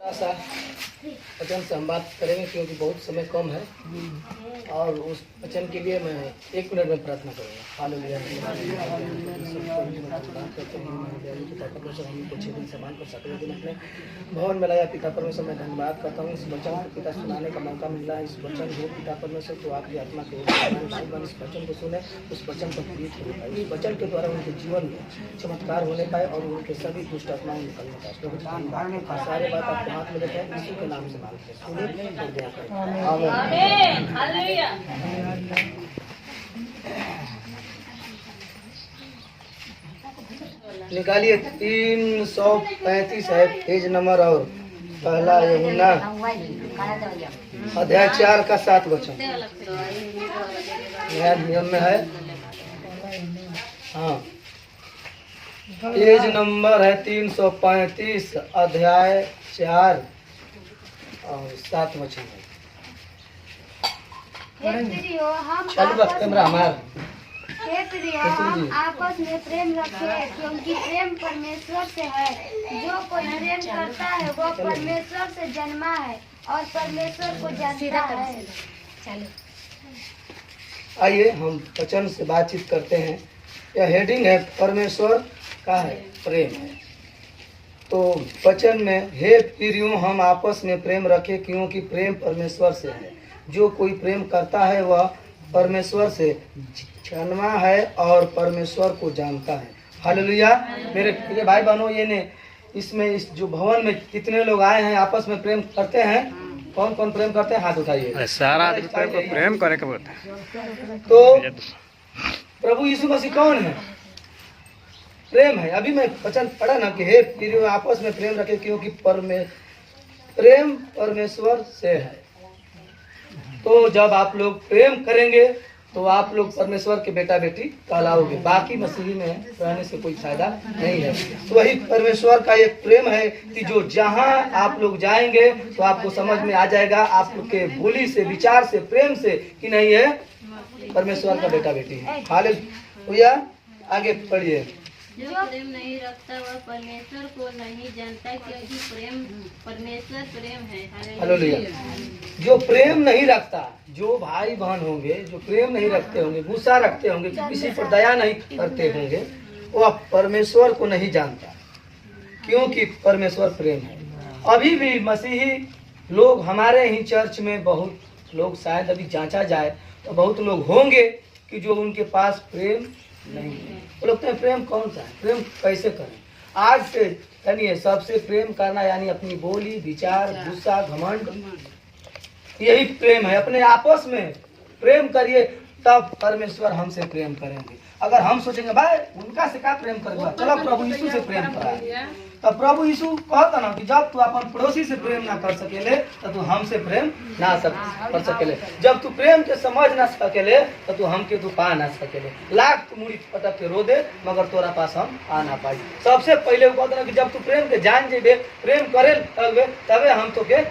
सा वचन से हम बात करेंगे क्योंकि बहुत समय कम है और उस वचन के लिए मैं 1 मिनट में प्रार्थना करूँगा। हालेलुया। हमको 6 दिन सम्मान कर सकते दिन अपने भवन में लाया। पिता परमेश्वर मैं धन्यवाद करता हूँ इस वचन को पिता सुनाने का मौका मिला है। इस वचन को पिता परमेश्वर तो आपकी आत्मा के इस वचन को सुने, उस वचन को प्रेरित हो पाए, उस वचन के द्वारा उनके जीवन में चमत्कार होने पाए और उनके सभी दुष्ट आत्माएं निकलने पाए। सारे बात आपके हाथ में देते हैं, यीशु के नाम से मांगते हैं, सुनिए और दया करें। आमीन। हालेलुया। निकालिए 335 है पेज नंबर और पहला यूहन्ना अध्याय 4 का 7 वचन नया नियम में है। हाँ, पेज नंबर है 335 अध्याय 4 और 7 वचन है। हम आपस में प्रेम रखें क्योंकि प्रेम परमेश्वर से है। जो कोई प्रेम करता है वो परमेश्वर से जन्मा है और परमेश्वर को जानता है। आइए हम वचन से बातचीत करते हैं। यह हेडिंग है परमेश्वर का है प्रेम है। तो वचन में हे प्रियों हम आपस में प्रेम रखें क्योंकि प्रेम परमेश्वर से है। जो कोई प्रेम करता है वह परमेश्वर से जन्मा है और परमेश्वर को जानता है। हालेलुया। मेरे भाई बहनों, ये ने इसमें इस जो भवन में कितने लोग आए हैं आपस में प्रेम करते हैं? कौन कौन प्रेम करते हैं? हाथ उठाइए। सारा आदमी प्रेम करे के बोलते हैं। तो प्रभु यीशु मसीह कौन है? प्रेम है। अभी मैं वचन पढ़ा ना कि हे प्रियों आपस में प्रेम रखे क्योंकि प्रेम परमेश्वर से है। तो जब आप लोग प्रेम करेंगे तो आप लोग परमेश्वर के बेटा बेटी कहलाओगे। बाकी मसीही में रहने से कोई फायदा नहीं है। तो वही परमेश्वर का एक प्रेम है कि जो जहां आप लोग जाएंगे तो आपको समझ में आ जाएगा, आपके बोली से, विचार से, प्रेम से कि नहीं है परमेश्वर का बेटा बेटी है। हालेलुया। आगे पढ़िए। जो प्रेम नहीं रखता वह परमेश्वर को नहीं जानता क्योंकि प्रेम परमेश्वर प्रेम है। हालेलुया। जो प्रेम नहीं रखता, जो भाई बहन होंगे जो प्रेम नहीं रखते होंगे, गुस्सा रखते होंगे, किसी पर दया नहीं करते होंगे, वह परमेश्वर को नहीं जानता क्योंकि परमेश्वर प्रेम है। अभी भी मसीही लोग हमारे ही चर्च में बहुत लोग, शायद अभी जांचा जाए तो बहुत लोग होंगे कि जो उनके पास प्रेम नहीं है। वो लोग तो प्रेम कौन सा है? प्रेम कैसे करें? आज से यानी सबसे प्रेम करना यानी अपनी बोली, विचार, गुस्सा, घमंड, यही प्रेम है। अपने आपस में प्रेम करिए तब परमेश्वर हमसे प्रेम करेंगे। अगर हम सोचेंगे भाई उनका से क्या प्रेम करेगा, चलो प्रभु यीशु से प्रेम करा, तब प्रभु यीशु कहता ना कि जब तू अपन पड़ोसी से प्रेम ना कर सकेले तो तू हमसे प्रेम ना कर सकेले। जब तू प्रेम के समझ ना सकेले तो तू हमके तू पा ना सकेले। लाख तू मुड़ी पटक के रो दे मगर तोरा पास हम आ ना पाई। सबसे पहले वो कहता ना कि जब तू प्रेम के जान जेबे, प्रेम करे तबे हम तो के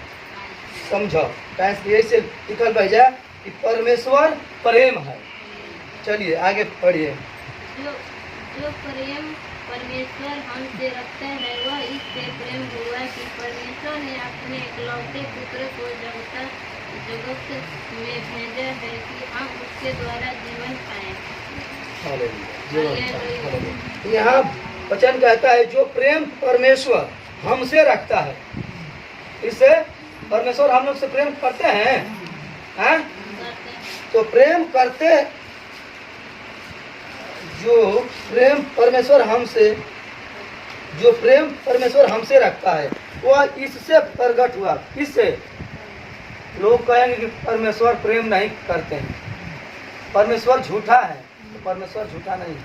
समझो। ऐसे लिखल भेजा कि परमेश्वर प्रेम है। चलिए आगे पढ़िए। जो प्रेम परमेश्वर हमसे रखते हैं वह इससे प्रेम हुआ कि परमेश्वर ने अपने इकलौते पुत्र को जगत में भेजा है कि हम उसके द्वारा जीवन पाएं। यहाँ वचन कहता है जो प्रेम परमेश्वर हमसे रखता है, इससे परमेश्वर हम लोग से प्रेम करते हैं। तो प्रेम करते, जो प्रेम परमेश्वर हमसे रखता है वह इससे प्रकट हुआ। इससे लोग कहेंगे कि परमेश्वर प्रेम नहीं करते हैं, परमेश्वर झूठा है। तो परमेश्वर झूठा नहीं है।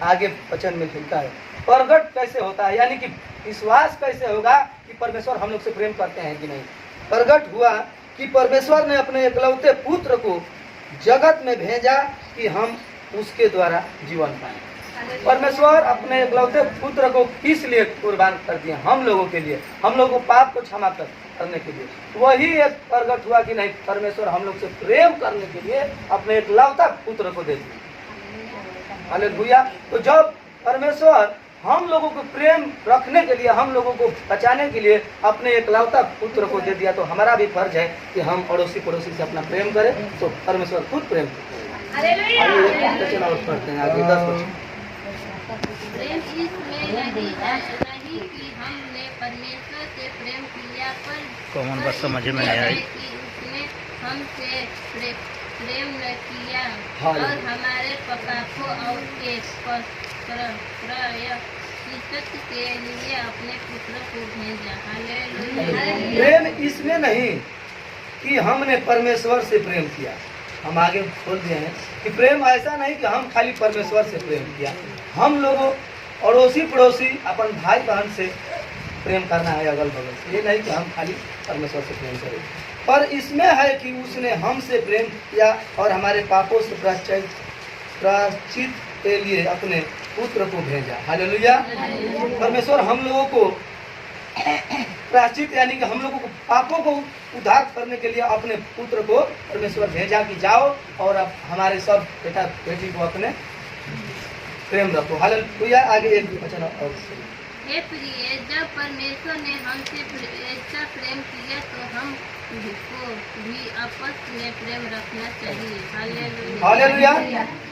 आगे वचन में लिखा है प्रकट कैसे होता है, यानी कि विश्वास कैसे होगा कि परमेश्वर हम लोग से प्रेम करते हैं कि नहीं। प्रकट हुआ कि परमेश्वर ने अपने एकलौते पुत्र को जगत में भेजा कि हम उसके द्वारा जीवन पाए। परमेश्वर अपने एकलौते पुत्र को किस लिए कुर्बान कर दिया? हम लोगों के लिए, हम लोगों को पाप को क्षमा करने के लिए। वही एक प्रकट हुआ कि नहीं परमेश्वर हम लोग से प्रेम करने के लिए अपने एकलौता पुत्र को दे दिया। हालेलुया। तो जब परमेश्वर हम लोगों को प्रेम रखने के लिए, हम लोगों को बचाने के लिए अपने एकलौता पुत्र को दे दिया। तो हमारा भी फर्ज है कि हम अड़ोसी पड़ोसी से अपना प्रेम करें, तो परमेश्वर खुद प्रेम पढ़ते हैं आगे 10 बच्चे। प्रेम इसमें नहीं कि हमने परमेश्वर से प्रेम किया, पर कौन बात समझ में नहीं आई कि उसने हमसे प्रेम न किया हाँ। और हमारे पापों और के प्रायश्चित के लिए अपने पुत्र को भेजा। हालेलुया। प्रेम इसमें नहीं कि हमने परमेश्वर से प्रेम किया। हम आगे बोल दिए हैं कि प्रेम ऐसा नहीं कि हम खाली परमेश्वर से प्रेम किया, हम लोगों अड़ोसी पड़ोसी अपन भाई बहन से प्रेम करना है, अगल बगल से। ये नहीं कि हम खाली परमेश्वर से प्रेम करें, पर इसमें है कि उसने हमसे प्रेम किया और हमारे पापों से प्रायश्चित के लिए अपने पुत्र को भेजा। हालेलुया। परमेश्वर हम लोगों को प्रायश्चित यानी कि हम लोगों को पापों को उद्धार करने के लिए अपने पुत्र को परमेश्वर भेजा कि जाओ और अब हमारे सब बेटा बेटी को अपने प्रेम रखो। हालेलुया। आगे एक वचन और हे प्रिय, जब परमेश्वर ने हमसे ऐसा प्रेम किया तो हम को भी आपस में प्रेम रखना चाहिए। हालेलुया। हालेलुया।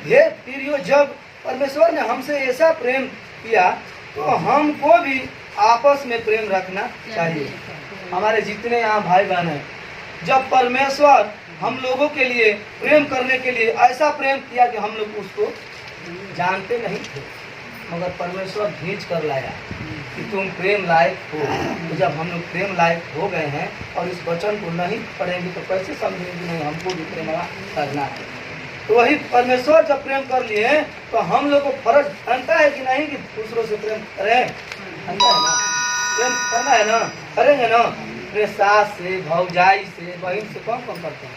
हे प्रियो, जब परमेश्वर ने हमसे ऐसा प्रेम किया तो हमको भी आपस में प्रेम रखना चाहिए। हमारे जितने यहाँ भाई बहन हैं, जब परमेश्वर हम लोगों के लिए प्रेम करने के लिए ऐसा प्रेम किया कि हम लोग उसको जानते नहीं थे, मगर परमेश्वर खींच कर लाया कि तुम प्रेम लायक हो। तो जब हम लोग प्रेम लायक हो गए हैं और इस वचन को नहीं पढ़ेंगे तो कैसे समझेंगे नहीं हमको भी प्रेम करना है। तो वही परमेश्वर जब प्रेम कर लिए तो हम लोग को फर्ज बनता है कि नहीं कि दूसरों से प्रेम करें। बनता है ना, प्रेम करना है ना, करेंगे ना। अपने सास से, भौजाई से, बहन से कौन कौन करते हैं?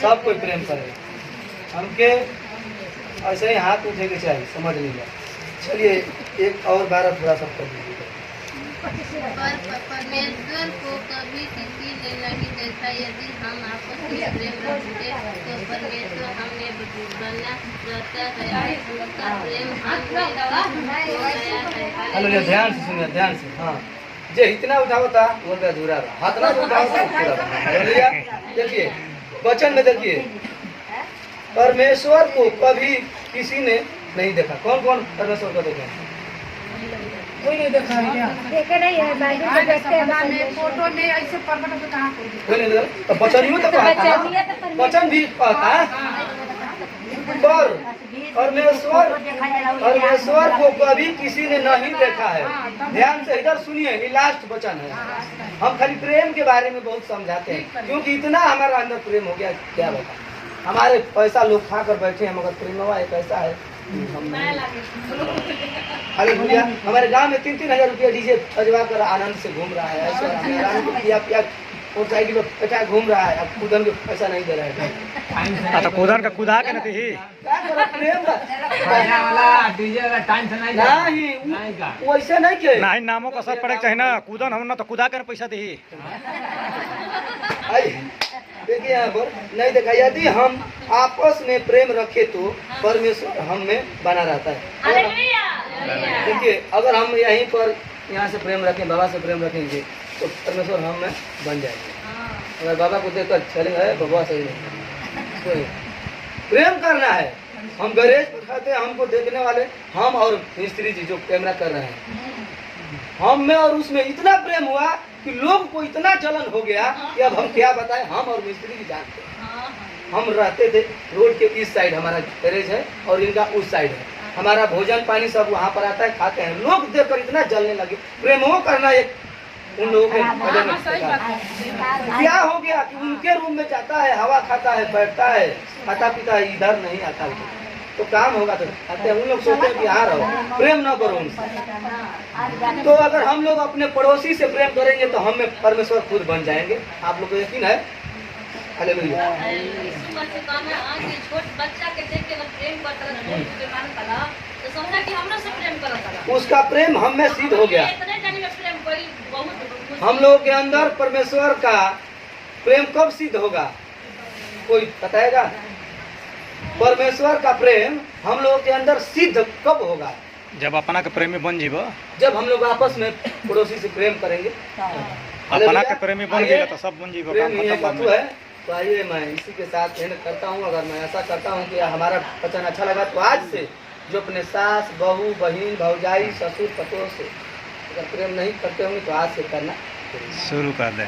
सब कोई प्रेम करे। हमके ऐसे ही हाथ उठे के चाहिए, समझ लीजिए। चलिए एक और बार थोड़ा सा कर दीजिए। परमेश्वर को कभी किसी ने नहीं देखा। यदि हम आपस में प्रेम रखते तो परमेश्वर हमें बना रहता है, उसका प्रेम हम में हो गया है। हालेलुया। ध्यान से सुनिए, ध्यान से। हाँ, जे इतना उठाओ था वो अधूरा रहा, हाथ ना उठाओ था पूरा रहा। हालेलुया। देखिए वचन में देखिए, परमेश्वर को कभी किसी ने नहीं देखा। कौन कौन परमेश्वर को देखे? कोई नहीं देखा है क्या? देखे नहीं है, बाइबल में देखते हैं, फोटो में ऐसे पर्वत पे कहाँ कोई नहीं देखा। तो वचन भी तो कहता है, वचन भी कहता है, पर परमेश्वर को कभी किसी ने नहीं देखा है। ध्यान से इधर सुनिए, ये लास्ट वचन है। हम खाली प्रेम के बारे में बहुत समझाते हैं क्योंकि इतना हमारा अंदर प्रेम हो गया, क्या बता। हमारे पैसा लोग खा कर बैठे हैं मगर प्रेमवा एक ऐसा है हालेलुया। हमारे गांव में 3-3 हजार रुपया डीजे बजवा कर आनंद से घूम रहा है। ऐसे मोटरसाइकिल पे पैसा घूम रहा है, अब कूदन के पैसा नहीं दे रहा है। तो कूदन का कुदा के नहीं वैसे नहीं के नहीं नामों का असर पड़े चाहिए ना, कूदन हम ना तो कुदा के पैसा दी। देखिए यहाँ पर नहीं देखा। यदि हम आपस में प्रेम रखे तो परमेश्वर हम में बना रहता है। देखिए अगर हम यहीं पर यहाँ से प्रेम रखें, बाबा से प्रेम रखेंगे तो परमेश्वर हम में बन जाएंगे। अगर बाबा को देखकर चलेंगे बाबा सही नहीं, तो प्रेम करना है। हम गैरेज पर खाते हैं, हमको देखने वाले हम और मिस्त्री जी जो कैमरा कर रहे हैं, हम में और उसमें इतना प्रेम हुआ कि लोग को इतना जलन हो गया कि अब हम क्या बताएं। हम और मिस्त्री जी जानते हैं, हम रहते थे रोड के इस साइड, हमारा गैरेज है और इनका उस साइड है। हमारा भोजन पानी सब वहाँ पर आता है, खाते हैं। लोग देखकर इतना जलने लगे। प्रेम हो करना एक उन लोगों के क्या हो गया कि उनके रूम में जाता है, हवा खाता है, बैठता है, खाता पीता है, इधर नहीं आता तो काम होगा तो आते हैं। उन लोग सोचते हैं कि यहाँ रहो, प्रेम न करो उनसे। तो अगर हम लोग अपने पड़ोसी से प्रेम करेंगे तो हम में परमेश्वर खुद बन जाएंगे। आप लोग को यकीन है? हालेलुया। उसका प्रेम हम में सिद्ध हो गया। हम लोगों के अंदर परमेश्वर का प्रेम कब सिद्ध होगा? कोई बताएगा? परमेश्वर का प्रेम हम लोगों के अंदर सिद्ध कब होगा? जब अपना के प्रेमी बन जीबो, जब हम लोग आपस में पड़ोसी से प्रेम करेंगे। अपना के प्रेमी बन आइए, गया तो सब बन जीबो, प्रेम काम ही खत्म एक बाद वस्तु में। है। तो आइए मैं इसी के साथ एंड करता हूँ। अगर मैं ऐसा करता हूँ कि हमारा वचन अच्छा लगा तो आज से जो अपने सास, बहू, बहन, भौजाई, ससुर, पतोह से अगर प्रेम नहीं करते होंगे तो आज से करना शुरू कर दे।